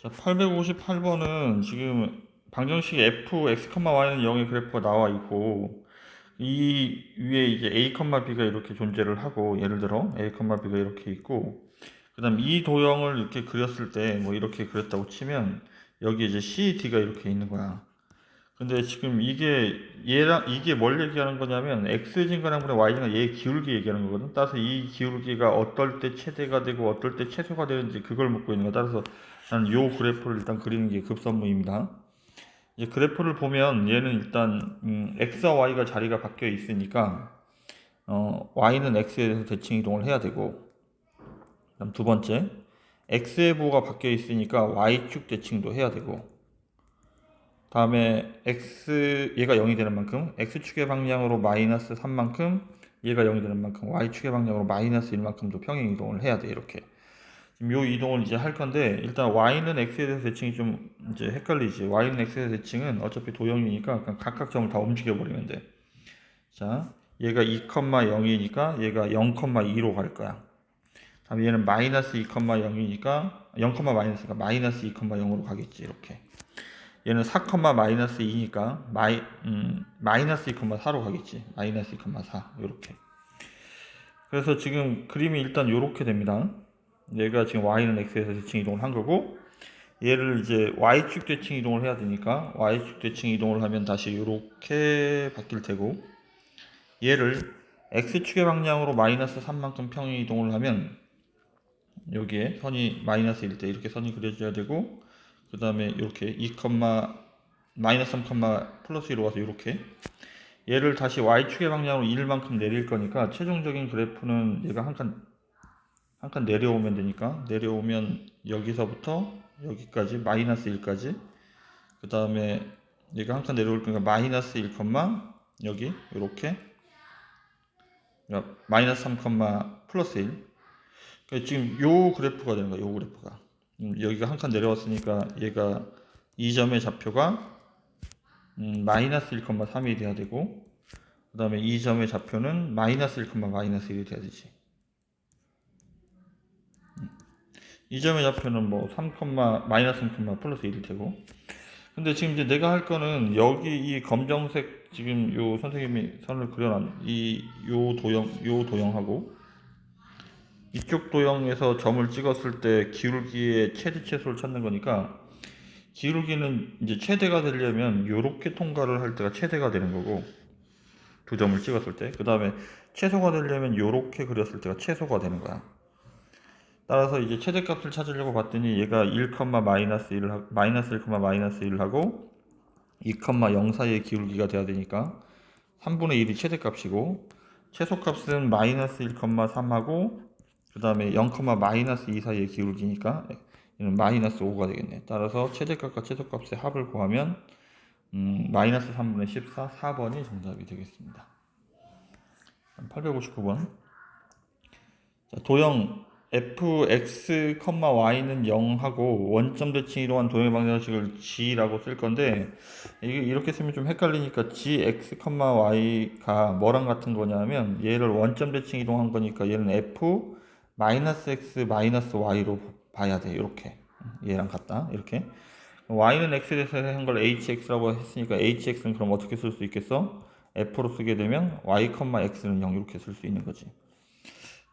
자, 858번은 지금 방정식 f, x, y는 0의 그래프가 나와 있고, 이 위에 이제 a, b가 이렇게 존재를 하고, 예를 들어 a, b가 이렇게 있고, 그 다음 이 도형을 이렇게 그렸을 때 뭐 이렇게 그렸다고 치면 여기 이제 c, d가 이렇게 있는 거야. 근데 지금 이게 얘랑 이게 뭘 얘기하는 거냐면 x 증가량분의 y 증가 얘 기울기 얘기하는 거거든. 따라서 이 기울기가 어떨 때 최대가 되고 어떨 때 최소가 되는지 그걸 묻고 있는 거야. 따라서 나는 요 그래프를 일단 그리는 게 급선무입니다. 이제 그래프를 보면 얘는 일단 x와 y가 자리가 바뀌어 있으니까 y는 x에 대해서 대칭 이동을 해야 되고, 그다음 두 번째 x의 부호가 바뀌어 있으니까 y축 대칭도 해야 되고, 다음에 얘가 0이 되는 만큼 x축의 방향으로 마이너스 3만큼, 얘가 0이 되는 만큼 y축의 방향으로 마이너스 1만큼도 평행 이동을 해야 돼. 이렇게 지금 요 이동을 이제 할 건데, 일단 y는 x에 대해서 대칭이 좀 이제 헷갈리지. y는 x에 대해서 대칭은 어차피 도형이니까 그냥 각각 점을 다 움직여 버리면 돼. 자, 얘가 2,0이니까 얘가 0,2로 갈 거야. 다음 얘는 마이너스 2,0이니까 0, 마이너스가 마이너스 2,0으로 가겠지. 이렇게. 얘는 4, 마이너스 2니까 마이너스 2,4로 가겠지. 마이너스 2,4 이렇게. 그래서 지금 그림이 일단 이렇게 됩니다. 얘가 지금 y는 x에서 대칭 이동을 한 거고, 얘를 이제 y축 대칭 이동을 해야 되니까 y축 대칭 이동을 하면 다시 이렇게 바뀔 테고, 얘를 x축의 방향으로 마이너스 3만큼 평행 이동을 하면 여기에 선이 마이너스일 때 이렇게 선이 그려져야 되고, 그 다음에 이렇게 2, 마이너스 3, 플러스 1로 와서 이렇게, 얘를 다시 y축의 방향으로 1만큼 내릴 거니까 최종적인 그래프는 얘가 한 칸 내려오면 되니까, 내려오면 여기서부터 여기까지 마이너스 1까지, 그 다음에 얘가 한 칸 내려올 거니까 마이너스 1, 여기 이렇게, 그러니까 마이너스 3, 플러스 1. 그러니까 지금 요 그래프가 되는 거야. 요 그래프가. 여기가 한 칸 내려왔으니까 얘가 이 점의 좌표가 마이너스 1,3이 돼야 되고, 그 다음에 이 점의 좌표는 마이너스 1, 마이너스 1이 돼야 되지. 이 점의 좌표는 뭐 3, 마이너스 3, 플러스 1이 되고. 근데 지금 이제 내가 할 거는 여기 이 검정색 지금 요 선생님이 선을 그려놓은 요 도형하고 이쪽 도형에서 점을 찍었을 때 기울기의 최대 최소를 찾는 거니까, 기울기는 이제 최대가 되려면 이렇게 통과를 할 때가 최대가 되는 거고, 두 점을 찍었을 때. 그 다음에 최소가 되려면 이렇게 그렸을 때가 최소가 되는 거야. 따라서 이제 최대값을 찾으려고 봤더니 얘가 1, 마이너스 1, 마이너스 1, 마이너스 1 하고 2,0 사이의 기울기가 돼야 되니까 3분의 1이 최대값이고, 최소값은 마이너스 1,3하고 그 다음에 0, 마이너스 2 사이의 기울기니까 얘는 마이너스 5가 되겠네. 따라서 최대값과 최소값의 합을 구하면 마이너스 3분의 14, 4번이 정답이 되겠습니다. 859번. 자, 도형 fx, y는 0하고 원점 대칭 이동한 도형의 방정식을 g라고 쓸 건데, 이게 이렇게 쓰면 좀 헷갈리니까 gx, y가 뭐랑 같은 거냐면 얘를 원점 대칭 이동한 거니까 얘는 f 마이너스 x 마이너스 y로 봐야 돼. 이렇게 얘랑 같다. 이렇게 y는 x에 대해서 한 걸 hx라고 했으니까 hx는 그럼 어떻게 쓸 수 있겠어? f로 쓰게 되면 y, x는 0 이렇게 쓸 수 있는 거지.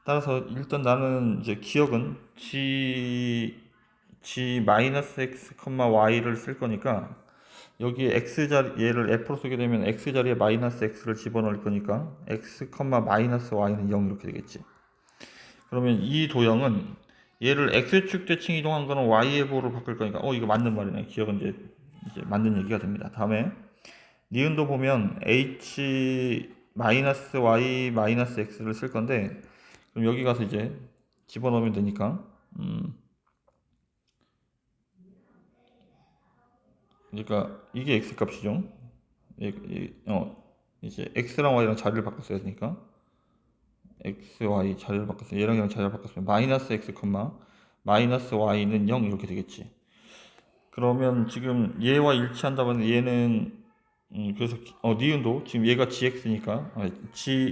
따라서 일단 나는 이제 기억은 g 마이너스 x, y를 쓸 거니까 여기에 x 자리 얘를 f로 쓰게 되면 x 자리에 마이너스 x를 집어넣을 거니까 x, 마이너스 y는 0 이렇게 되겠지. 그러면 이 도형은 얘를 x축 대칭 이동한 거는 y의 부호로 바꿀 거니까 이거 맞는 말이네. 기억은 이제 맞는 얘기가 됩니다. 다음에 니은도 보면 h 마이너스 y 마이너스 x를 쓸 건데, 그럼 여기 가서 이제 집어넣으면 되니까 그러니까 이게 x 값이죠. 이제 x랑 y랑 자리를 바꿨어야 되니까 x, y 자리를 바꿨어요. 얘랑 자리를 바꿨으면 마이너스 x, 마이너스 y는 0 이렇게 되겠지. 그러면 지금 얘와 일치한다면 얘는 그래서 니은도 지금 얘가 gx니까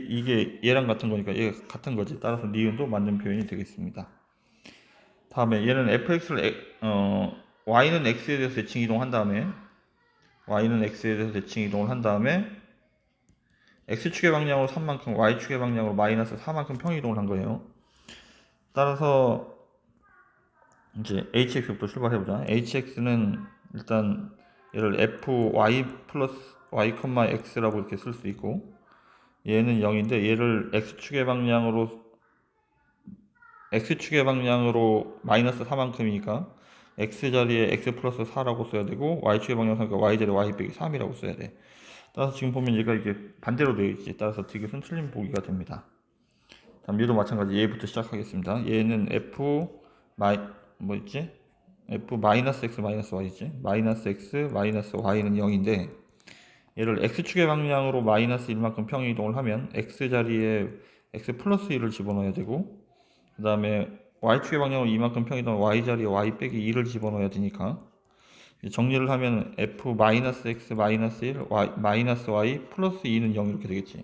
이게 얘랑 같은 거니까 얘가 같은 거지. 따라서 니은도 맞는 표현이 되겠습니다. 다음에 얘는 fx를 y는 x에 대해서 대칭 이동한 다음에 y는 x에 대해서 대칭 이동을 한 다음에 x축의 방향으로 3만큼 y축의 방향으로 마이너스 4만큼 평이동을 한 거예요. 따라서 이제 hx부터 출발해보자. hx는 일단 얘를 fy 플러스 y, x라고 이렇게 쓸 수 있고, 얘는 0인데 얘를 x축의 방향으로 마이너스 4만큼이니까 x 자리에 x 플러스 4라고 써야 되고, y축의 방향 상니까 y 자리에 y 빼기 3이라고 써야 돼. 따라서 지금 보면 얘가 이게 반대로 되어 있지. 따라서 디귿은 틀린 보기가 됩니다. 다음 얘도 마찬가지. 얘부터 시작하겠습니다. 얘는 f 마이너스 x 마이너스 y지. 마이너스 x 마이너스 y는 0인데 얘를 x축의 방향으로 마이너스 1만큼 평이동을 하면 x 자리에 x 플러스 1을 집어넣어야 되고, 그 다음에 y축의 방향으로 이만큼 평이동하면 y 자리에 y 빼기 2를 집어넣어야 되니까 정리를 하면 f 마이너스 x 마이너스 1 마이너스 y 플러스 2는 0 이렇게 되겠지.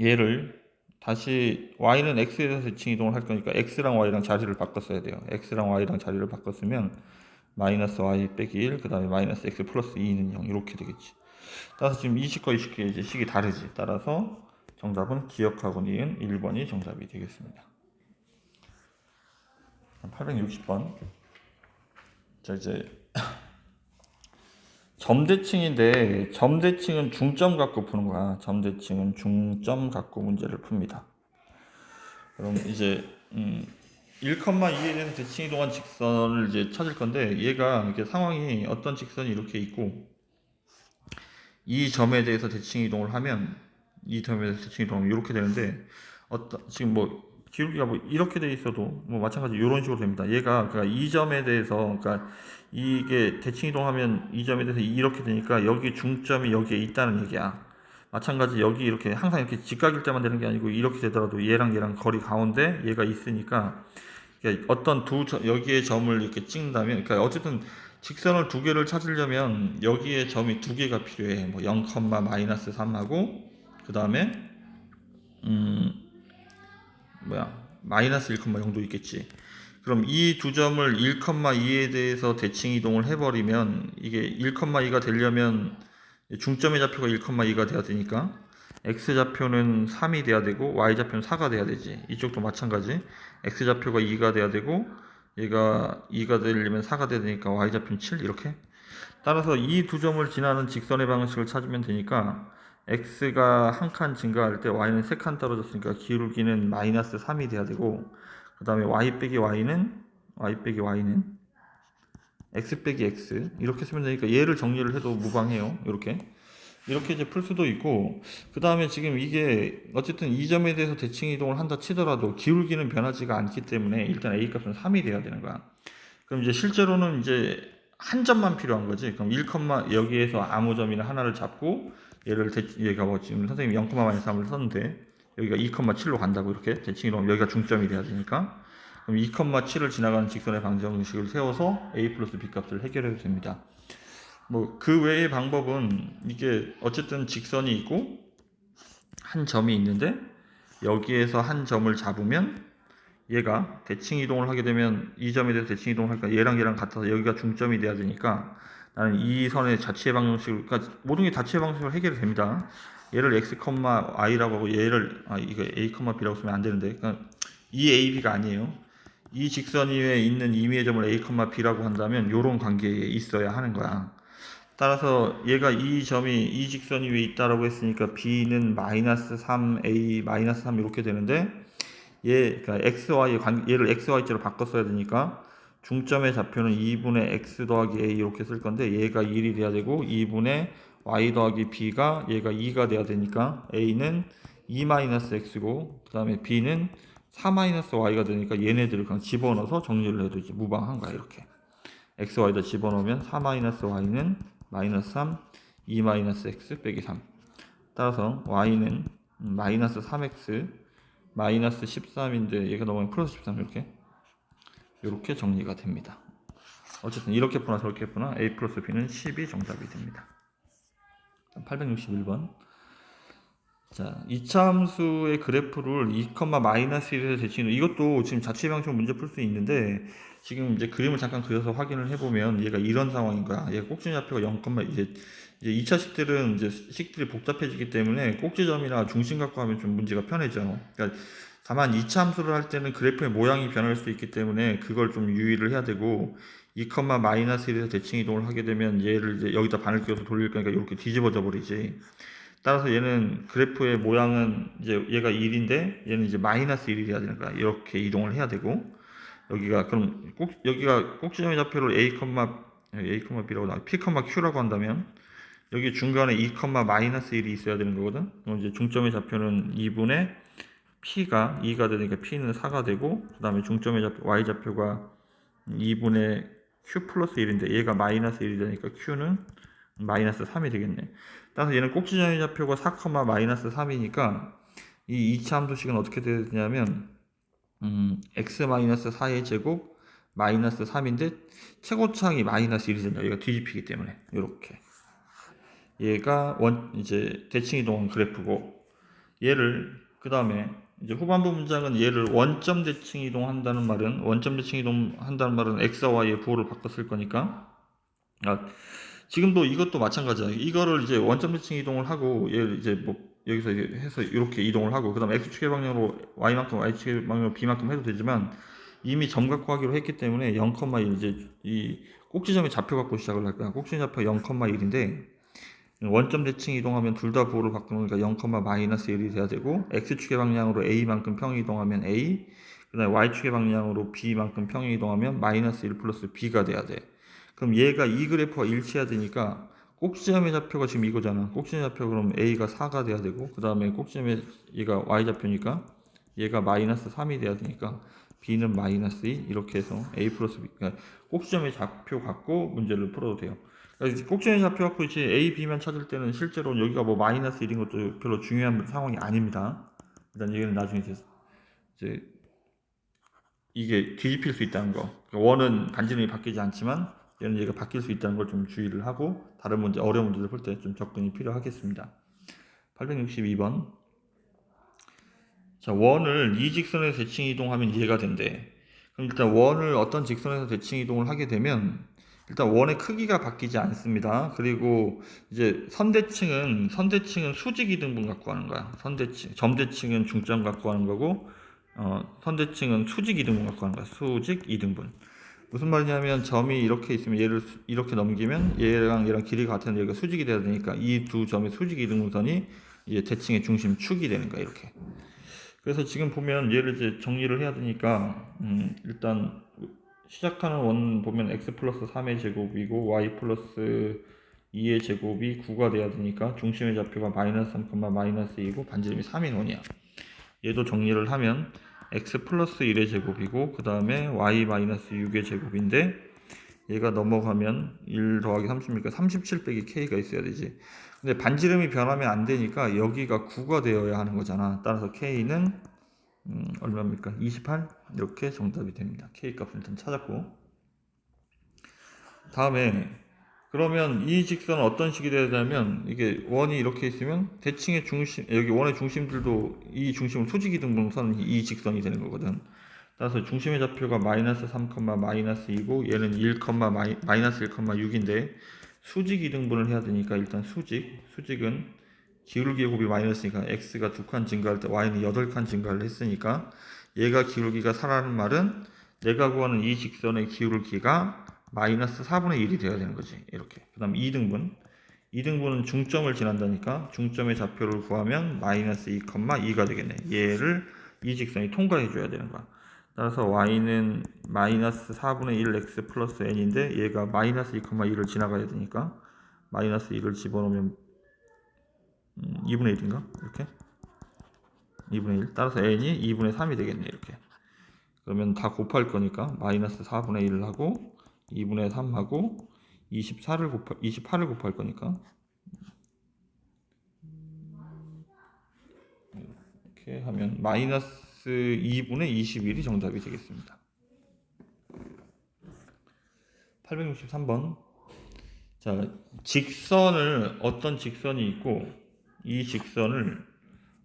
얘를 다시 y는 x에 대해서 대칭 이동을 할 거니까 x랑 y랑 자리를 바꿨어야 돼요. x랑 y랑 자리를 바꿨으면 마이너스 y 빼기 1, 그 다음에 마이너스 x 플러스 2는 0 이렇게 되겠지. 따라서 지금 이 식과 이 식의 이제 식이 다르지. 따라서 정답은 기억하고 니은 1번이 정답이 되겠습니다. 860번. 자, 이제 점대칭인데 점대칭은 중점 갖고 푸는 거야. 점대칭은 중점 갖고 문제를 풉니다. 그럼 이제 1,2에 대해서 대칭 이동한 직선을 이제 찾을 건데, 얘가 이렇게 상황이 어떤 직선이 이렇게 있고 이 점에 대해서 대칭 이동을 하면 이 점에 대해서 대칭 이동하면 이렇게 되는데, 지금 뭐 기울기가 뭐 이렇게 돼 있어도 뭐 마찬가지 이런 식으로 됩니다. 얘가 그러니까 이 점에 대해서, 그러니까 이게 대칭 이동하면 이 점에 대해서 이렇게 되니까 여기 중점이 여기에 있다는 얘기야. 마찬가지 여기 이렇게 항상 이렇게 직각일 때만 되는 게 아니고 이렇게 되더라도 얘랑 얘랑 거리 가운데 얘가 있으니까, 그러니까 어떤 여기에 점을 이렇게 찍는다면, 그러니까 어쨌든 직선을 두 개를 찾으려면 여기에 점이 두 개가 필요해. 뭐 0, 마이너스 3하고 그 다음에 마이너스 1,0도 있겠지. 그럼 이 두 점을 1,2에 대해서 대칭 이동을 해버리면 이게 1,2가 되려면 중점의 좌표가 1,2가 돼야 되니까 x 좌표는 3이 돼야 되고 y 좌표는 4가 돼야 되지. 이쪽도 마찬가지. x 좌표가 2가 돼야 되고 얘가 2가 되려면 4가 돼야 되니까 y 좌표는 7 이렇게. 따라서 이 두 점을 지나는 직선의 방식을 찾으면 되니까 x가 한 칸 증가할 때 y는 3칸 떨어졌으니까 기울기는 마이너스 3이 돼야 되고, 그 다음에 y 빼기 y는 x 빼기 x 이렇게 쓰면 되니까 얘를 정리를 해도 무방해요. 이렇게 이제 풀 수도 있고, 그 다음에 지금 이게 어쨌든 이 점에 대해서 대칭 이동을 한다 치더라도 기울기는 변하지가 않기 때문에 일단 a 값은 3이 돼야 되는 거야. 그럼 이제 실제로는 이제 한 점만 필요한 거지. 그럼 1, 여기에서 아무 점이나 하나를 잡고 얘가 뭐 지금 선생님이 0,-3을 썼는데 여기가 2,7로 간다고 이렇게 대칭 이동하면 여기가 중점이 돼야 되니까, 그럼 2,7을 지나가는 직선의 방정식을 세워서 a 플러스 b 값을 해결해도 됩니다. 뭐 그 외의 방법은 이게 어쨌든 직선이 있고 한 점이 있는데 여기에서 한 점을 잡으면 얘가 대칭 이동을 하게 되면 이 점에 대해서 대칭 이동을 하니까 얘랑 같아서 여기가 중점이 돼야 되니까 나는 이 선의 자취의 방정식을, 그러니까 모든 게 자취의 방정식으로 해결이 됩니다. 얘를 x, y라고 하고 얘를 이거 a, b라고 쓰면 안 되는데, 그러니까 이 a, b가 아니에요. 이 직선 위에 있는 임의의 점을 a, b라고 한다면 이런 관계에 있어야 하는 거야. 따라서 얘가 이 점이 이 직선 위에 있다라고 했으니까 b는 마이너스 3a 마이너스 3 이렇게 되는데, 그러니까 얘를 xy자로 바꿨어야 되니까 중점의 좌표는 2분의 x 더하기 a 이렇게 쓸 건데, 얘가 1이 돼야 되고 2분의 y 더하기 b가 얘가 2가 돼야 되니까 a는 2-x고 그 다음에 b는 4-y가 되니까 얘네들을 그냥 집어넣어서 정리를 해도 이제 무방한 거야. 이렇게 xy에다 집어넣으면 4-y는 마이너스 3, 2-x 빼기 3. 따라서 y는 마이너스 3x 마이너스 13인데 얘가 넘어가면 플러스 13 이렇게 정리가 됩니다. 어쨌든 이렇게 푸나 저렇게 푸나 a 플러스 b는 10이 정답이 됩니다. 861번. 자, 이차함수의 그래프를 2, 마이너스 1에서 대칭으로 이것도 지금 자체 방식으로 문제 풀 수 있는데 지금 이제 그림을 잠깐 그려서 확인을 해보면 얘가 이런 상황인 거야. 얘가 꼭지좌표가 0, 이제 2차 식들은 이제 식들이 복잡해지기 때문에 꼭지점이나 중심 갖고 하면 좀 문제가 편해져. 그러니까 다만 2차 함수를 할 때는 그래프의 모양이 변할 수 있기 때문에 그걸 좀 유의를 해야 되고 2, 마이너스 1에서 대칭 이동을 하게 되면 얘를 이제 여기다 반을 끼워서 돌릴 거니까 이렇게 뒤집어져 버리지. 따라서 얘는 그래프의 모양은 이제 얘가 1인데 얘는 이제 마이너스 1이 돼야 되는 거야. 이렇게 이동을 해야 되고 여기가 그럼 여기가 꼭지점의 좌표를 B라고 나와 P, Q라고 한다면 여기 중간에 2, 마이너스 1이 있어야 되는 거거든. 그럼 이제 중점의 좌표는 2분의 P가 2가 되니까 P는 4가 되고 그 다음에 중점의 좌표 Y 좌표가 2분의 Q 플러스 1인데 얘가 마이너스 1이 되니까 Q는 마이너스 3이 되겠네. 따라서 얘는 꼭지점의 좌표가 4, 마이너스 3이니까 이 2차 함수식은 어떻게 되냐면 x 마이너스 4의 제곱 마이너스 3인데 최고차항이 마이너스 1이 된다. 얘가 뒤집히기 때문에 이렇게 얘가 이제 대칭 이동한 그래프고 얘를 그 다음에 이제 후반부 문장은 얘를 원점 대칭 이동한다는 말은 원점 대칭 이동한다는 말은 x와 y의 부호를 바꿨을 거니까 지금도 이것도 마찬가지야. 이거를 이제 원점 대칭 이동을 하고 얘를 이제 뭐 여기서 해서 이렇게 이동을 하고 그다음 x축의 방향으로 y만큼 y축의 방향으로 b만큼 해도 되지만 이미 점 갖고 하기로 했기 때문에 0,1 이제 이 꼭지점의 좌표 갖고 시작을 할 거야. 꼭지점 좌표 0,1인데 원점 대칭 이동하면 둘 다 부호를 바꾸는 거니까 0, 마이너스 1이 돼야 되고 x축의 방향으로 a만큼 평행 이동하면 a 그다음에 y축의 방향으로 b만큼 평행 이동하면 마이너스 1 플러스 b가 돼야 돼. 그럼 얘가 이 그래프와 일치해야 되니까 꼭지점의 좌표가 지금 이거잖아. 꼭지점의 좌표 그럼 a가 4가 돼야 되고 그 다음에 꼭지점의 얘가 y 좌표니까 얘가 마이너스 3이 돼야 되니까 b는 마이너스 2 이렇게 해서 a 플러스 b 그러니까 꼭지점의 좌표 갖고 문제를 풀어도 돼요. 그러니까 꼭지점의 좌표 갖고 이제 a, b만 찾을 때는 실제로 여기가 뭐 마이너스 1인 것도 별로 중요한 상황이 아닙니다. 일단 얘는 나중에 이제 이게 뒤집힐 수 있다는 거. 그러니까 원은 반지름이 바뀌지 않지만 얘는 얘가 바뀔 수 있다는 걸 좀 주의를 하고 다른 문제, 어려운 문제를 풀 때 좀 접근이 필요하겠습니다. 862번. 자, 원을 이 직선에서 대칭 이동하면 이해가 된대. 그럼 일단 원을 어떤 직선에서 대칭 이동을 하게 되면 일단 원의 크기가 바뀌지 않습니다. 그리고 이제 선대칭은 수직 이등분 갖고 하는 거야. 점대칭은 중점 갖고 하는 거고 선대칭은 수직 이등분 갖고 하는 거야. 수직 이등분. 무슨 말이냐면 점이 이렇게 있으면 얘를 이렇게 넘기면 얘랑 길이가 같은데 얘가 수직이 돼야 되니까 이 두 점의 수직 이등분선이 이제 대칭의 중심 축이 되는 거야. 이렇게. 그래서 지금 보면 얘를 이제 정리를 해야 되니까 일단 시작하는 원 보면 x 플러스 3의 제곱이고 y 플러스 2의 제곱이 9가 돼야 되니까 중심의 좌표가 마이너스 3, 마이너스 2고 반지름이 3인 원이야. 얘도 정리를 하면 x 플러스 1의 제곱이고 그 다음에 y 마이너스 6의 제곱인데 얘가 넘어가면 1 더하기 30이니까 37 빼기 k가 있어야 되지. 근데 반지름이 변하면 안 되니까 여기가 9가 되어야 하는 거잖아. 따라서 k는 얼마입니까? 28? 이렇게 정답이 됩니다. k 값을 일단 찾았고 다음에 그러면 이 직선은 어떤 식이 되어야 되냐면 이게 원이 이렇게 있으면 대칭의 중심 여기 원의 중심들도 이 중심을 수직 이등분선이 이 직선이 되는 거거든. 따라서 중심의 좌표가 마이너스 3, 마이너스 2고 얘는 1, 마이너스 1,6인데 수직 이등분을 해야 되니까 일단 수직은 기울기의 곱이 마이너스니까 x가 2칸 증가할 때 y는 8칸 증가를 했으니까 얘가 기울기가 4라는 말은 내가 구하는 이 직선의 기울기가 마이너스 4분의 1이 되어야 되는 거지. 이렇게. 그 다음 2등분은 중점을 지난다니까 중점의 좌표를 구하면 마이너스 2,2가 되겠네. 얘를 이 직선이 통과해 줘야 되는 거야. 따라서 y는 마이너스 4분의 1 x 플러스 n인데 얘가 마이너스 2,2를 지나가야 되니까 마이너스 2를 집어넣으면 2분의 1인가? 이렇게 2분의 1 따라서 n이 2분의 3이 되겠네. 이렇게 그러면 다 곱할 거니까 마이너스 4분의 1을 하고 2분의 3하고 28을 곱할 거니까 이렇게 하면 마이너스 2분의 21이 정답이 되겠습니다. 863번. 자, 어떤 직선이 있고 이 직선을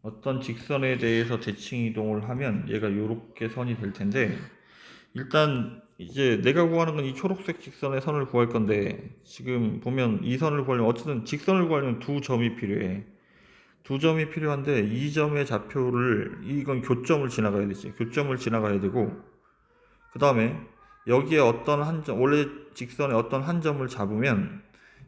어떤 직선에 대해서 대칭 이동을 하면 얘가 요렇게 선이 될 텐데, 일단 이제 내가 구하는 건 이 초록색 직선의 선을 구할 건데, 지금 보면 이 선을 구하려면 어쨌든 직선을 구하려면 두 점이 필요해. 두 점이 필요한데 이 점의 좌표를, 이건 교점을 지나가야 되지. 교점을 지나가야 되고, 그 다음에 여기에 어떤 한 점, 원래 직선에 어떤 한 점을 잡으면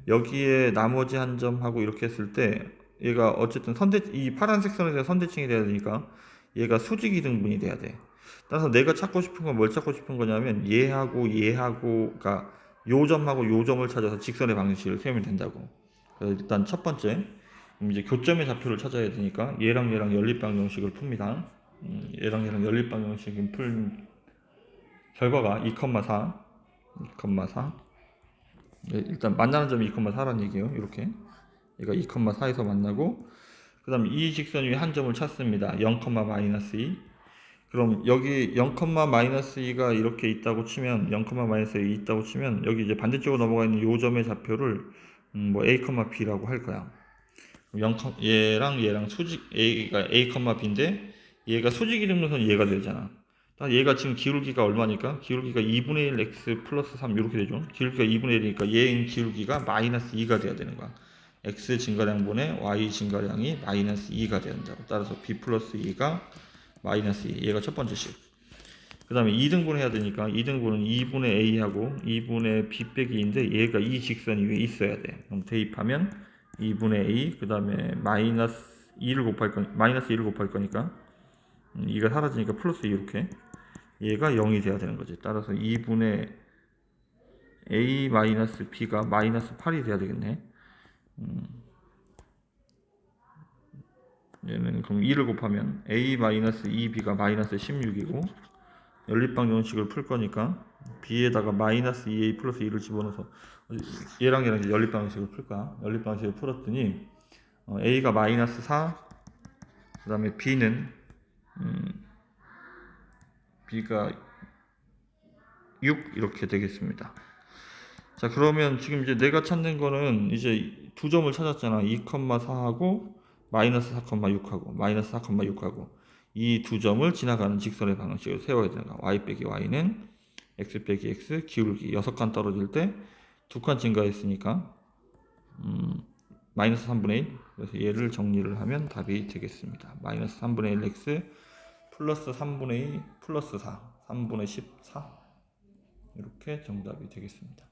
여기에 나머지 한 점하고 이렇게 했을 때 얘가 어쨌든 이 파란색 선에 대해서 선대칭이 돼야 되니까 얘가 수직이 등분이 돼야 돼. 따라서 내가 찾고 싶은 건 뭘 찾고 싶은 거냐면 얘하고 그러니까 요 점하고 요 점을 찾아서 직선의 방식을 세우면 된다고. 그래서 일단 첫 번째, 이제 교점의 좌표를 찾아야 되니까 얘랑 연립방정식을 풉니다. 얘랑 연립방정식을 풀 결과가 2,4, 2,4. 일단 만나는 점이 2,4라는 얘기예요. 이렇게 얘가 2,4에서 만나고, 그 다음 이 직선 위에 한 점을 찾습니다. 0, -2. 그럼 여기 0,-2가 이렇게 있다고 치면, 0,-2 있다고 치면 여기 이제 반대쪽으로 넘어가 있는 요 점의 좌표를 뭐 a, b라고 할 거야. 0, 얘랑 수직 a가 a, b인데 얘가 수직이 되는 건 얘가 되잖아. 얘가 지금 기울기가 얼마니까? 기울기가 2분의 1 x 플러스 3 이렇게 되죠. 기울기가 2분의 1이니까 얘의 기울기가 마이너스 2가 돼야 되는 거야. x 증가량분의 y 증가량이 마이너스 2가 돼야 된다고. 따라서 b 플러스 2가 마이너스 2. 얘가 첫 번째 식. 그 다음에 2등분 해야 되니까 2등분은 2분의 a하고 2분의 b 빼기 2인데 얘가 이 직선 위에 있어야 돼. 그럼 대입하면 2분의 a, 그 다음에 마이너스 2를 곱할 거니까 2가 사라지니까 플러스 2 이렇게, 얘가 0이 돼야 되는 거지. 따라서 2분의 a 마이너스 b가 마이너스 8이 돼야 되겠네. 얘는 그럼 2를 곱하면 a 마이너스 2b가 마이너스 16이고, 연립방정식을 풀 거니까 b에다가 마이너스 2a 플러스 2를 집어넣어서 얘랑 이제 연립방정식을 풀 거야. 연립방정식을 풀었더니 a가 마이너스 4, 그 다음에 b는 b가 6 이렇게 되겠습니다. 자, 그러면 지금 이제 내가 찾는 거는 이제 두 점을 찾았잖아. 2,4하고 마이너스 4,6하고 마이너스 4,6하고 이 두 점을 지나가는 직선의 방식을 세워야 되는 거야. y 빼기 y는 x 빼기 x, 기울기 6칸 떨어질 때 2칸 증가했으니까 마이너스 3분의 1. 그래서 얘를 정리를 하면 답이 되겠습니다. 마이너스 3분의 1x 플러스 3분의 2 플러스 4, 3분의 14, 이렇게 정답이 되겠습니다.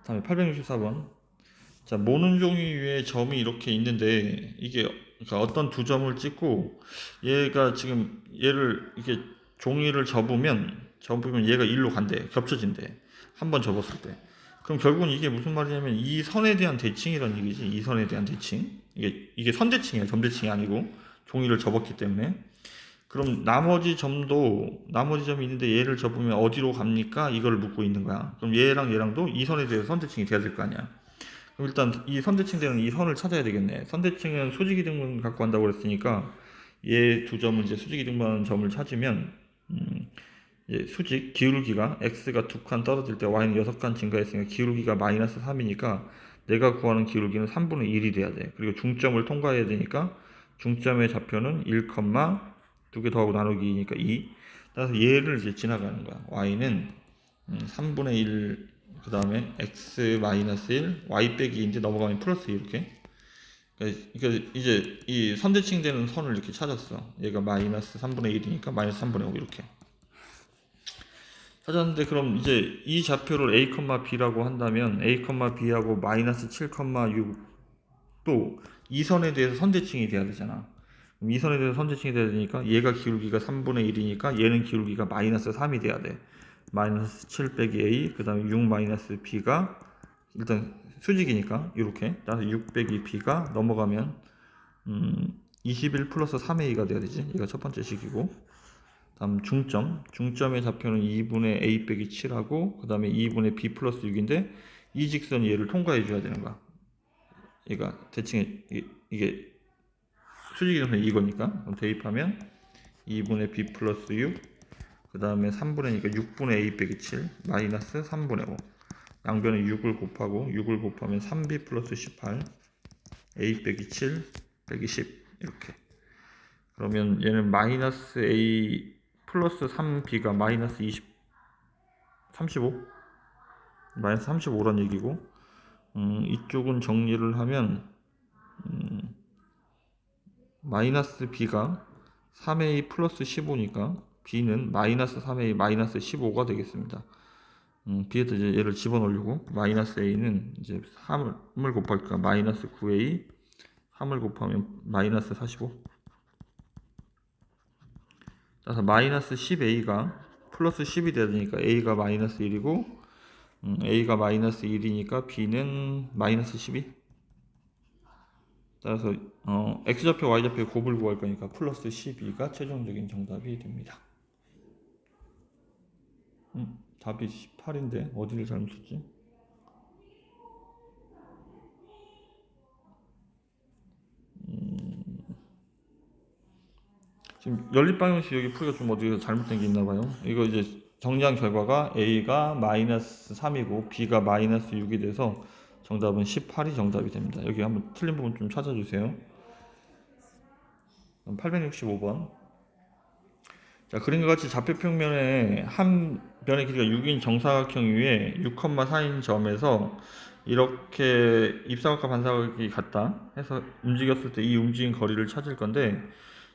다음에 864번. 자, 모는 종이 위에 점이 이렇게 있는데 이게 그러니까 어떤 두 점을 찍고 얘가 지금 얘를 이렇게 종이를 접으면 얘가 일로 간대. 겹쳐진대. 한번 접었을 때. 그럼 결국은 이게 무슨 말이냐면 이 선에 대한 대칭이라는 얘기지. 이 선에 대한 대칭. 이게 선대칭이야. 점대칭이 아니고 종이를 접었기 때문에. 그럼 나머지 점이 있는데 얘를 접으면 어디로 갑니까? 이걸 묻고 있는 거야. 그럼 얘랑도 이 선에 대해서 선대칭이 돼야 될 거 아니야. 그럼 일단 이 선대칭 되는 이 선을 찾아야 되겠네. 선대칭은 수직이등분 갖고 한다고 그랬으니까 얘 두 점을 이제 수직이등분하는 점을 찾으면 수직 기울기가 x가 2칸 떨어질 때 y는 6칸 증가했으니까 기울기가 마이너스 3이니까 내가 구하는 기울기는 3분의 1이 돼야 돼. 그리고 중점을 통과해야 되니까 중점의 좌표는 1, 2개 더하고 나누기니까 2. 따라서 얘를 이제 지나가는 거야. y는 3분의 1, 그 다음에 x 마이너스 1, y 빼기 이제 넘어가면 플러스 이렇게. 그러니까 이제 이 선대칭 되는 선을 이렇게 찾았어. 얘가 마이너스 3분의 1이니까 마이너스 3분의 5 이렇게 찾았는데, 그럼 이제 이 좌표를 a, b라고 한다면 a, b하고 마이너스 7,6도 이 선에 대해서 선대칭이 돼야 되잖아. 그럼 이 선에 대해서 선대칭이 돼야 되니까 얘가 기울기가 3분의 1이니까 얘는 기울기가 마이너스 3이 돼야 돼. 마이너스 7 빼기 a, 그 다음에 6 마이너스 b가 일단 수직이니까 이렇게, 따라서 6 빼기 b가 넘어가면 21 플러스 3a가 돼야 되지. 얘가 첫 번째 식이고, 다음 중점의 좌표는 2분의 a 빼기 7하고 그 다음에 2분의 b 플러스 6인데 이 직선이 얘를 통과해 줘야 되는 거야. 얘가 대칭 이게 수직이 되면 이거니까. 그럼 대입하면 2분의 b 플러스 6, 그 다음에 3분의니까 6분의 a 빼기 7 마이너스 3분의 5. 양변에 6을 곱하고 6을 곱하면 3b 플러스 18 a 빼기 7 빼기 10 이렇게. 그러면 얘는 마이너스 a 플러스 3b가 마이너스 35 마이너스 35란 얘기고, 이쪽은 정리를 하면 마이너스 b가 3a 플러스 15니까 b는 마이너스 3a 마이너스 15가 되겠습니다. b에다 이제 얘를 집어넣으려고, 마이너스 a는 이제 3을 곱하니까 마이너스 9a, 3을 곱하면 마이너스 45. 따라서 마이너스 10a가 플러스 10이 돼야 되니까 a가 마이너스 1이고, a가 마이너스 1이니까 b는 마이너스 12. 따라서 x좌표 y좌표 곱을 구할 거니까 플러스 12가 최종적인 정답이 됩니다. 답이 18인데 어디를 잘못 썼지? 지금 연립방정식 여기 풀이가 좀 어디가 잘못된 게 있나 봐요. 이거 이제 정리한 결과가 a가 마이너스 3이고 b가 마이너스 6이 돼서 정답은 18이 정답이 됩니다. 여기 한번 틀린 부분 좀 찾아주세요. 865번. 자, 그림과 같이 좌표평면에 한 변의 길이가 6인 정사각형 위에 6,4인 점에서 이렇게 입사각과 반사각이 같다 해서 움직였을 때 이 움직인 거리를 찾을 건데,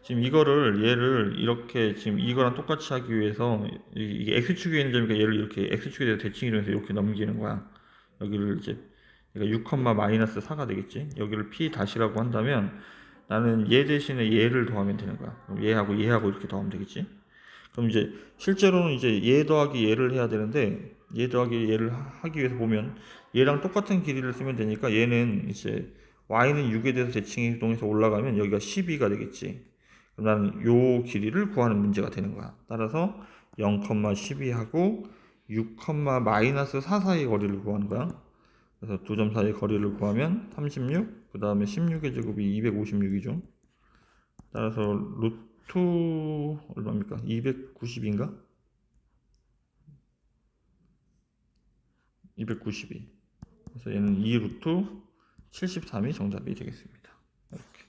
지금 얘를 이렇게 지금 이거랑 똑같이 하기 위해서 이게 x축에 있는 점이니까 얘를 이렇게 x축에 대해서 대칭을 해서 이렇게 넘기는 거야. 여기를 이제 얘가 6, 마이너스 4가 되겠지. 여기를 p 다시라고 한다면 나는 얘 대신에 얘를 더하면 되는 거야. 그럼 얘하고 이렇게 더하면 되겠지. 그럼 이제 실제로는 이제 얘 더하기 얘를 해야 되는데, 얘 더하기 얘를 하기 위해서 보면 얘랑 똑같은 길이를 쓰면 되니까 얘는 이제 y는 6에 대해서 대칭 이동해서 올라가면 여기가 12가 되겠지. 그럼 나는 요 길이를 구하는 문제가 되는 거야. 따라서 0,12하고 6, 마이너스 4 사이의 거리를 구하는 거야. 그래서 두 점 사이의 거리를 구하면 36, 그 다음에 16의 제곱이 256이죠. 따라서 루트 얼마입니까? 290인가? 292. 그래서 얘는 2루트 73이 정답이 되겠습니다. 이렇게.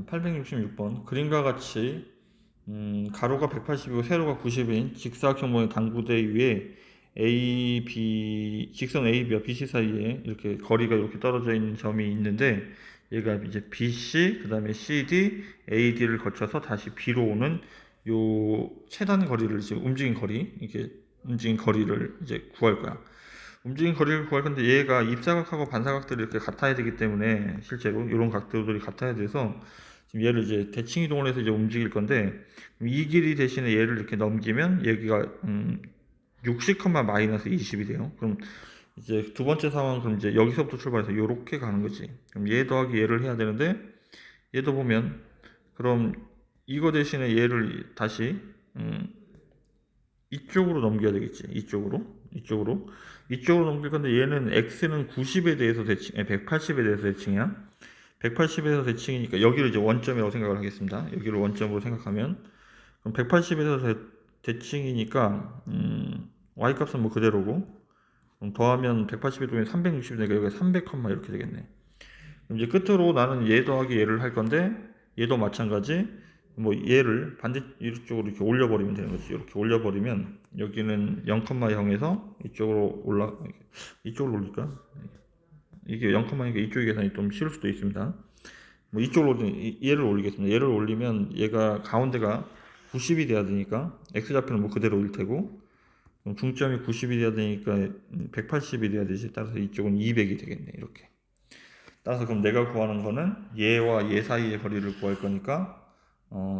866번. 그림과 같이 가로가 180이고 세로가 90인 직사각형모의 당구대 위에 직선 AB와 BC 사이에 이렇게 거리가 이렇게 떨어져 있는 점이 있는데, 얘가 이제 BC, 그 다음에 CD, AD를 거쳐서 다시 B로 오는 요 최단 거리를 이제 움직인 거리를 이제 구할 거야. 움직인 거리를 구할 건데, 얘가 입사각하고 반사각들이 이렇게 같아야 되기 때문에 실제로 이런 각도들이 같아야 돼서 지금 얘를 이제 대칭 이동을 해서 이제 움직일 건데, 이 길이 대신에 얘를 이렇게 넘기면 여기가 60, 마이너스 20이 돼요. 그럼 이제 두 번째 상황은 그럼 이제 여기서부터 출발해서 이렇게 가는 거지. 그럼 얘 더하기 얘를 해야 되는데, 얘도 보면 그럼 이거 대신에 얘를 다시 이쪽으로 넘겨야 되겠지. 이쪽으로 넘길 건데, 얘는 x는 90에 대해서 180에 대해서 대칭이야. 180에서 대칭이니까 여기를 이제 원점이라고 생각을 하겠습니다. 여기를 원점으로 생각하면, 그럼 180에서 대칭이니까 y 값은 뭐 그대로고, 그럼 더하면 180에 더하면 360이 되니까 여기가 300, 이렇게 되겠네. 그럼 이제 끝으로 나는 얘 더하기 얘를 할 건데, 얘도 마찬가지. 뭐 얘를 반대 이쪽으로 이렇게 올려버리면 되는 거지. 이렇게 올려버리면 여기는 0,0에서 이쪽으로 올릴까? 이게 0,0이니까 이쪽 계산이 좀 쉬울 수도 있습니다. 뭐 이쪽으로 얘를 올리겠습니다. 얘를 올리면 얘가 가운데가 90이 돼야 되니까 x좌표는 뭐 그대로일 테고, 중점이 90이 돼야 되니까 180이 돼야 되지. 따라서 이쪽은 200이 되겠네. 이렇게. 따라서 그럼 내가 구하는 거는 얘와 얘 사이의 거리를 구할 거니까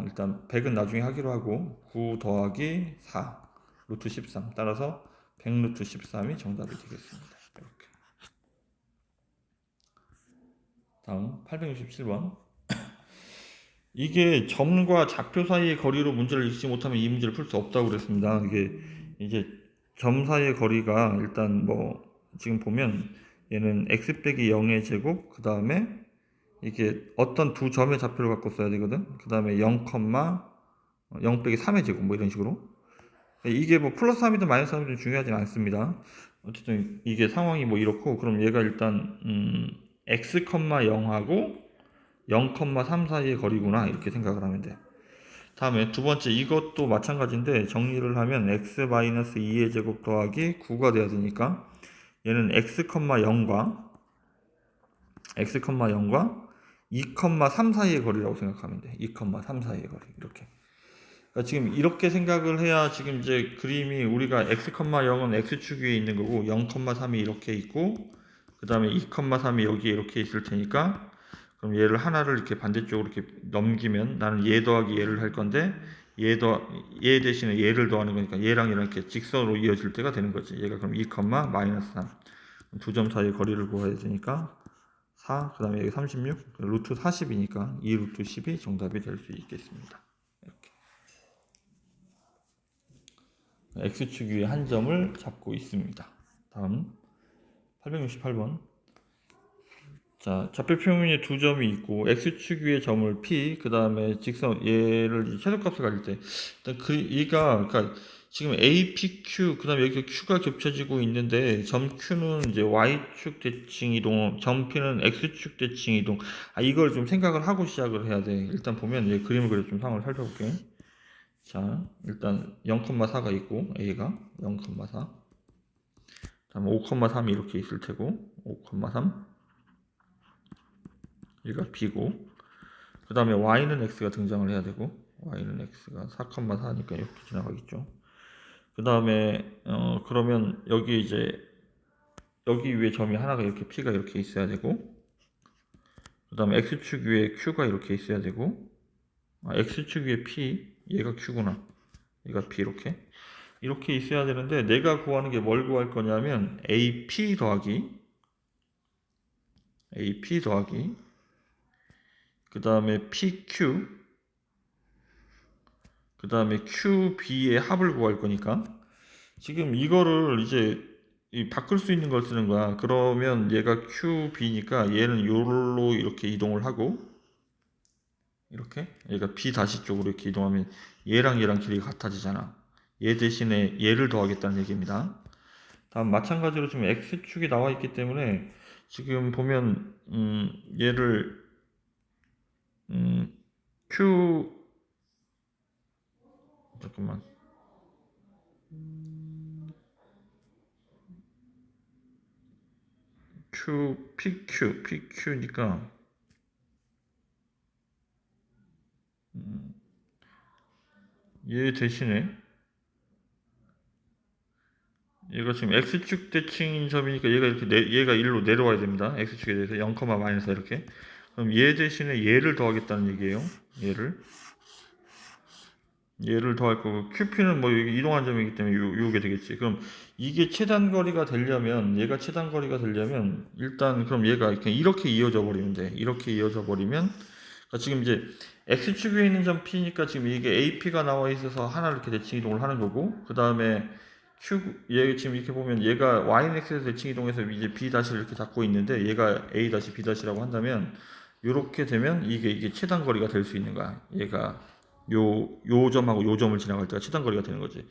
일단 100은 나중에 하기로 하고 9 더하기 4 루트 13, 따라서 100 루트 13이 정답이 되겠습니다. 이렇게. 다음 867번. 이게 점과 좌표 사이의 거리로 문제를 읽지 못하면 이 문제를 풀 수 없다고 그랬습니다. 이게 이제 점 사이의 거리가 일단 뭐 지금 보면 얘는 x 빼기 0의 제곱, 그 다음에 이게 어떤 두 점의 좌표를 갖고 써야 되거든. 그 다음에 0, 0 빼기 3의 제곱, 뭐 이런 식으로. 이게 뭐 플러스 3이든 마이너스 3이든 중요하진 않습니다. 어쨌든 이게 상황이 뭐 이렇고, 그럼 얘가 일단 x, 0하고 0,3 사이의 거리구나 이렇게 생각을 하면 돼. 다음에 두 번째 이것도 마찬가지인데 정리를 하면 x-2의 제곱 더하기 9가 돼야 되니까 얘는 x, 0과 2,3 사이의 거리라고 생각하면 돼. 2,3 사이의 거리 이렇게. 그러니까 지금 이렇게 생각을 해야 지금 이제 그림이 우리가 x, 0은 x축 위에 있는 거고 0,3이 이렇게 있고 그 다음에 2,3이 여기에 이렇게 있을 테니까 그럼 얘를 하나를 이렇게 반대쪽으로 이렇게 넘기면 나는 얘 더하기 얘를 할 건데 얘 대신에 얘를 더하는 거니까 얘랑 이렇게 직선으로 이어질 때가 되는 거지. 얘가 그럼 2, -3 두 점 사이의 거리를 구해야 되니까 4, 그 다음에 여기 36, 루트 40이니까 2 루트 10이 정답이 될 수 있겠습니다. 이렇게. X축 위에 한 점을 잡고 있습니다. 다음 868번. 자, 좌표 평면에 두 점이 있고 x축 위에 점을 p, 그 다음에 직선 얘를 최소값을 가질 때 일단 그러니까 지금 a, p, q, 그 다음에 여기 q가 겹쳐지고 있는데 점 q는 이제 y축 대칭 이동, 점 p는 x축 대칭 이동. 이걸 좀 생각을 하고 시작을 해야 돼. 일단 보면 얘 그림을 그려 좀 상황을 살펴볼게. 자, 일단 0,4가 있고 a가 0,4, 다음 5,3이 이렇게 있을 테고 5,3 얘가 b고 그 다음에 y는 x가 등장을 해야 되고 y는 x가 4,4니까 이렇게 지나가겠죠. 그 다음에 그러면 여기 이제 여기 위에 점이 하나가 이렇게 p가 이렇게 있어야 되고 그 다음에 x축 위에 q가 이렇게 있어야 되고 x축 위에 p 얘가 q구나 얘가 p 이렇게 있어야 되는데 내가 구하는 게 뭘 구할 거냐면 AP 더하기 그 다음에 PQ 그 다음에 QB의 합을 구할 거니까 지금 이거를 이제 바꿀 수 있는 걸 쓰는 거야. 그러면 얘가 QB니까 얘는 요로 이렇게 이동을 하고 이렇게 얘가 B 다시 쪽으로 이렇게 이동하면 얘랑 길이가 같아지잖아. 얘 대신에 얘를 더하겠다는 얘기입니다. 다음 마찬가지로 지금 X축이 나와 있기 때문에 지금 보면 얘를 Q 잠깐만 PQ니까 얘 대신에 얘가 지금 x축 대칭인 점이니까 얘가 이렇게 얘가 1로 내려와야 됩니다. x축에 대해서 0, 마이너스 이렇게. 그럼 얘 대신에 얘를 더하겠다는 얘기예요. 얘를 더할 거고 QP는 뭐 여기 이동한 점이기 때문에 요게 되겠지. 그럼 이게 최단거리가 되려면 얘가 최단거리가 되려면 일단 그럼 얘가 이렇게 이어져 버리면 돼. 이렇게 이어져 버리면 그러니까 지금 이제 x축 위에 있는 점 P니까 지금 이게 AP가 나와 있어서 하나를 이렇게 대칭 이동을 하는 거고 그 다음에 얘 지금 이렇게 보면 얘가 y는 x에서 대칭 이동해서 이제 b 다시를 이렇게 잡고 있는데 얘가 a 다시 b 다시라고 한다면 이렇게 되면 이게 최단 거리가 될 수 있는 거야. 얘가 요 점하고 요 점을 지나갈 때가 최단 거리가 되는 거지.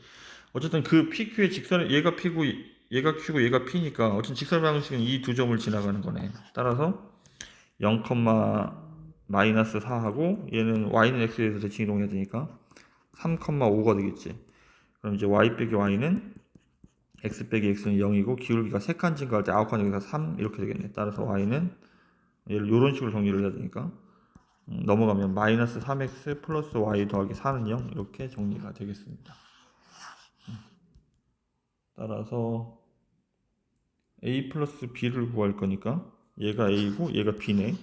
어쨌든 그 PQ의 직선에 얘가 P고 얘가 Q고 얘가 P니까 어쨌든 직선 방식은 이 두 점을 지나가는 거네. 따라서 0, 마이너스 4하고 얘는 y는 x에서 대칭 이동해야 되니까 3,5가 되겠지. 그럼 이제 y 빼기 y는 x 빼기 x는 0이고 기울기가 3칸 증가할 때 9칸 여기서 3 이렇게 되겠네. 따라서 y는 얘를 이런 식으로 정리를 해야 되니까 넘어가면 마이너스 3x 플러스 y 더하기 4는 0 이렇게 정리가 되겠습니다. 따라서 a 플러스 b를 구할 거니까 얘가 a고 얘가 b네.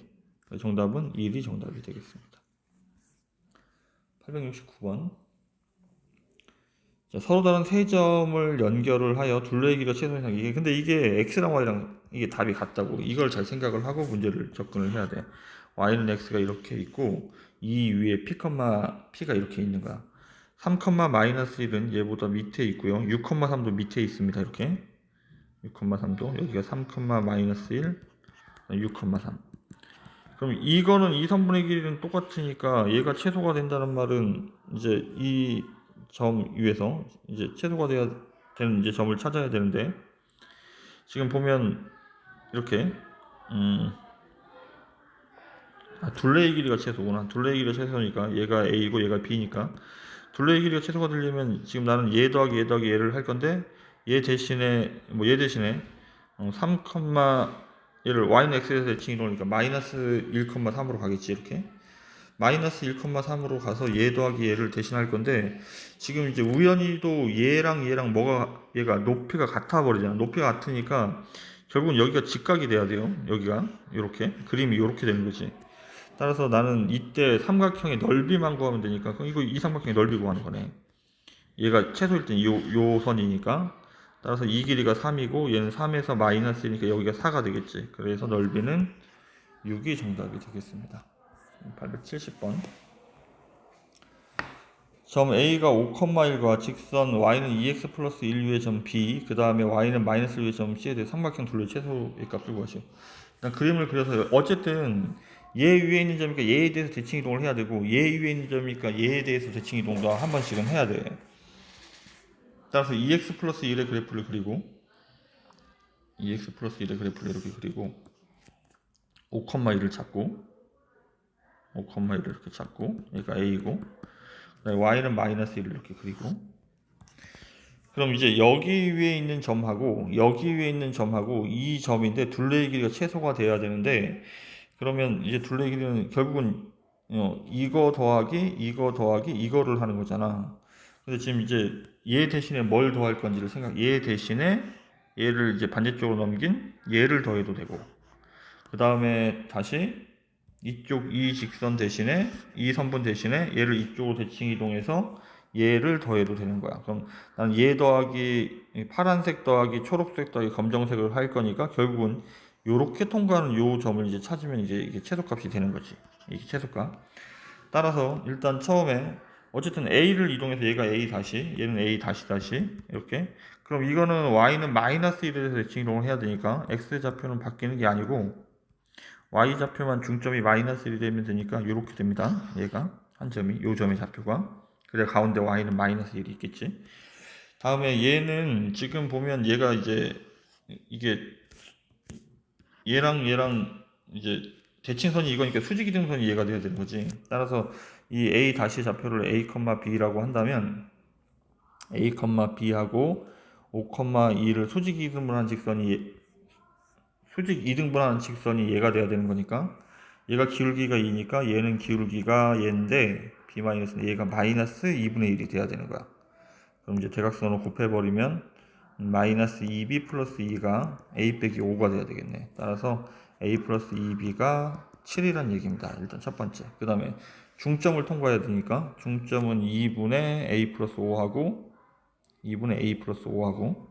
정답은 1이 정답이 되겠습니다. 869번. 자, 서로 다른 세 점을 연결을 하여 둘레의 길이가 최소 이상 근데 이게 x랑 y랑 이게 답이 같다고 이걸 잘 생각을 하고 문제를 접근을 해야 돼. y는 x가 이렇게 있고 이 위에 p가 이렇게 있는 거야. 3, 마이너스 1은 얘보다 밑에 있고요. 6, 3도 밑에 있습니다. 이렇게 6, 3도 여기가 3, 마이너스 1, 6, 3. 그럼 이거는 이 선분의 길이는 똑같으니까 얘가 최소가 된다는 말은 이제 이 점 위에서 이제 최소가 돼야 되는 이제 점을 찾아야 되는데 지금 보면 이렇게 둘레의 길이가 최소구나. 둘레의 길이가 최소니까 얘가 A고 얘가 B니까 둘레의 길이가 최소가 되려면 지금 나는 얘 더하기 얘 더하기 얘를 할 건데 얘 대신에 3, 얘를 y는 x에서 대칭 이동하니까 마이너스 1,3으로 가겠지. 이렇게 마이너스 1,3으로 가서 얘 더하기 얘를 대신할 건데 지금 이제 우연히도 얘랑 얘가 높이가 같아 버리잖아. 높이가 같으니까 결국은 여기가 직각이 돼야 돼요. 여기가 이렇게 그림이 이렇게 되는 거지. 따라서 나는 이때 삼각형의 넓이만 구하면 되니까 그럼 이거 이 삼각형의 넓이 구하는 거네. 얘가 최소일 땐 요 선이니까 따라서 이 길이가 3이고 얘는 3에서 마이너스니까 여기가 4가 되겠지. 그래서 넓이는 6이 정답이 되겠습니다. 870번. 점 A가 5,1과 직선 y는 2x 플러스 1 위의 점 B, 그 다음에 y는 마이너스 1 위의 점 C에 대해 삼각형 둘레 최소의 값을 구하시오. 일단 그림을 그려서 어쨌든 얘 위에 있는 점이니까 얘에 대해서 대칭 이동을 해야 되고 얘 위에 있는 점이니까 얘에 대해서 대칭 이동도 한 번씩은 해야 돼. 따라서 2x 플러스 1의 그래프를 그리고 2x 플러스 1의 그래프를 이렇게 그리고 5,1을 찾고 5,1을 이렇게 찾고 얘가 A고 y는 마이너스 1을 이렇게 그리고 그럼 이제 여기 위에 있는 점하고 여기 위에 있는 점하고 이 점인데 둘레의 길이가 최소가 돼야 되는데 그러면 이제 둘레의 길이는 결국은 이거 더하기 이거를 하는 거잖아. 근데 지금 이제 얘 대신에 뭘 더할 건지를 얘 대신에 얘를 이제 반대쪽으로 넘긴 얘를 더해도 되고 그 다음에 다시 이쪽 이 직선 대신에 이 선분 대신에 얘를 이쪽으로 대칭 이동해서 얘를 더해도 되는 거야. 그럼 나는 얘 더하기 파란색 더하기 초록색 더하기 검정색을 할 거니까 결국은 요렇게 통과하는 요 점을 이제 찾으면 이제 이게 최소값이 되는 거지. 이게 최소값. 따라서 일단 처음에 어쨌든 A를 이동해서 얘가 A 다시 얘는 A 다시 이렇게 그럼 이거는 Y는 마이너스 1에서 대칭 이동을 해야 되니까 X 좌표는 바뀌는 게 아니고 y좌표만 중점이 마이너스 1이 되면 되니까 이렇게 됩니다. 얘가 한 점이 요 점의 좌표가 그래 가운데 y는 마이너스 1이 있겠지. 다음에 얘는 지금 보면 얘가 이제 이게 얘랑 이제 대칭선이 이거니까 수직이등선이 얘가 돼야 되는 거지. 따라서 이 a 다시 좌표를 a, b라고 한다면 a, b하고 5,2를 수직이등분한 직선이 수직 2등분하는 직선이 얘가 돼야 되는 거니까 얘가 기울기가 2니까 얘는 기울기가 얘인데 b-는 얘가 마이너스 2분의 1이 돼야 되는 거야. 그럼 이제 대각선으로 곱해버리면 마이너스 2b 플러스 2가 a 빼기 5가 돼야 되겠네. 따라서 a 플러스 2b가 7이란 얘기입니다. 일단 첫 번째. 그 다음에 중점을 통과해야 되니까 중점은 2분의 a 플러스 5하고 2분의 a 플러스 5하고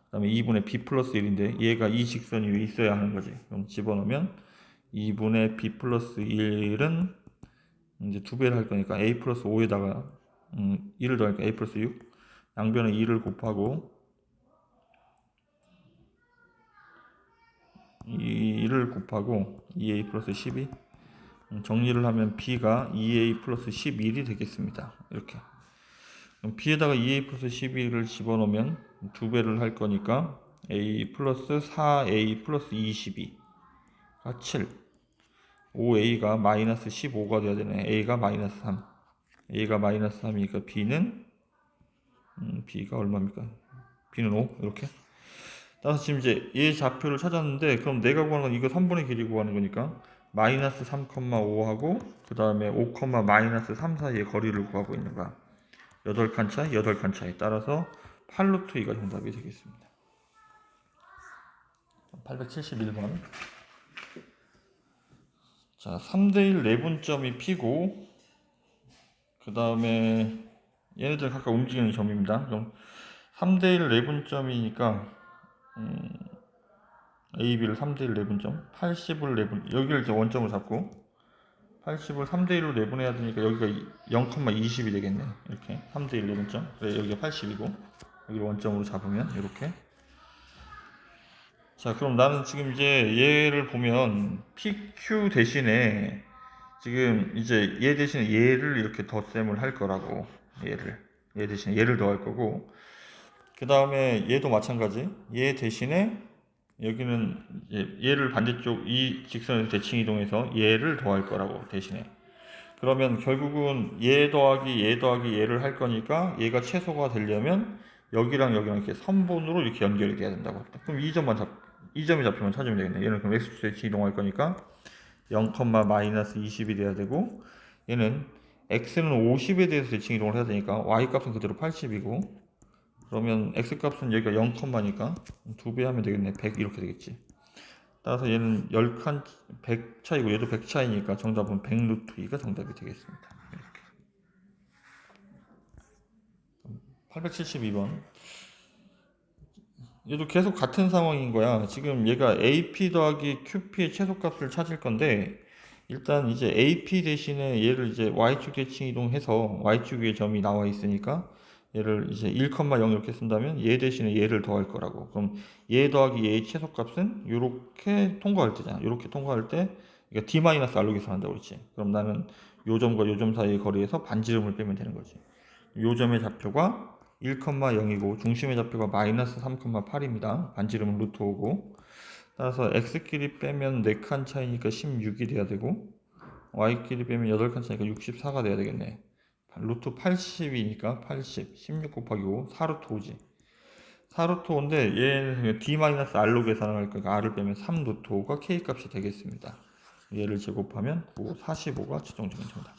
그 다음에 2분의 b 플러스 1인데 얘가 이 직선 위에 있어야 하는 거지. 그럼 집어넣으면 2분의 b 플러스 1은 이제 두 배를 할 거니까 a 플러스 5에다가 1을 더하니까 a 플러스 6 양변에 2를 곱하고 2를 곱하고 2a 플러스 12 정리를 하면 b가 2a 플러스 11이 되겠습니다. 이렇게 그럼 b에다가 2a 플러스 12를 집어넣으면 두 배를 할 거니까 a 플러스 4a 플러스 22가 7 5a가 마이너스 15가 돼야 되네. a가 마이너스 3 a가 마이너스 3이니까 b가 얼마입니까? b는 5 이렇게 따라서 지금 이제 얘 좌표를 찾았는데 그럼 내가 구하는 건 이거 3분의 길이 구하는 거니까 마이너스 3,5하고 그 다음에 5, 마이너스 3 사이의 거리를 구하고 있는 거야. 8칸 차이, 8칸 차이 따라서 8루트 2가 정답이 되겠습니다. 871번. 자, 3대1 내분점이 P고 그 다음에 얘네들 각각 움직이는 점입니다. 그럼 3대1 내분점이니까 A, B를 3대1 내분점 80을 내분 여기를 이제 원점을 잡고 80을 3대1로 내분해야 되니까 여기가 0,20이 되겠네. 이렇게 3대1 내분점 그래 여기가 80이고 여기를 원점으로 잡으면 이렇게 자 그럼 나는 지금 이제 얘를 보면 PQ 대신에 지금 이제 얘 대신에 얘를 이렇게 덧셈을 할 거라고 얘 대신에 얘를 더할 거고 그 다음에 얘도 마찬가지 얘 대신에 여기는 이제 얘를 반대쪽 이 직선에서 대칭 이동해서 얘를 더할 거라고 대신에. 그러면 결국은 얘 더하기 얘를 할 거니까 얘가 최소가 되려면 여기랑 여기랑 이렇게 선본으로 이렇게 연결이 돼야 된다고 합니다. 그럼 이 점이 잡히면 찾으면 되겠네. 얘는 그럼 x축 대칭 이동할 거니까 0, 마이너스 20이 돼야 되고, 얘는 x는 50에 대해서 대칭 이동을 해야 되니까 y 값은 그대로 80이고, 그러면 x 값은 여기가 0,니까 2배 하면 되겠네. 100 이렇게 되겠지. 따라서 얘는 10칸 100 차이고 얘도 100 차이니까 정답은 100 루트 2가 정답이 되겠습니다. 이렇게. 872번. 얘도 계속 같은 상황인 거야. 지금 얘가 AP 더하기 QP의 최소값을 찾을 건데, 일단 이제 AP 대신에 얘를 이제 Y축 대칭 이동해서 Y축 위에 점이 나와 있으니까 얘를 이제 1,0 이렇게 쓴다면 얘 대신에 얘를 더할 거라고. 그럼 얘 더하기 얘의 최소값은 요렇게 통과할 때잖아. 요렇게 통과할 때 그러니까 D-R로 계산한다고 그랬지. 그럼 나는 요 점과 요 점 사이의 거리에서 반지름을 빼면 되는 거지. 요 점의 좌표가 1,0이고 중심의 좌표가 마이너스 3,8입니다. 반지름은 루트 5고, 따라서 x끼리 빼면 4칸 차이니까 16이 돼야 되고, y끼리 빼면 8칸 차이니까 64가 돼야 되겠네. 루트 80이니까 80, 16 곱하기 5, 4루트 5지. 4루트 5인데 얘는 d-r로 계산을 할 거니까 r을 빼면 3루트 5가 k 값이 되겠습니다. 얘를 제곱하면 45가 최종적인 정답.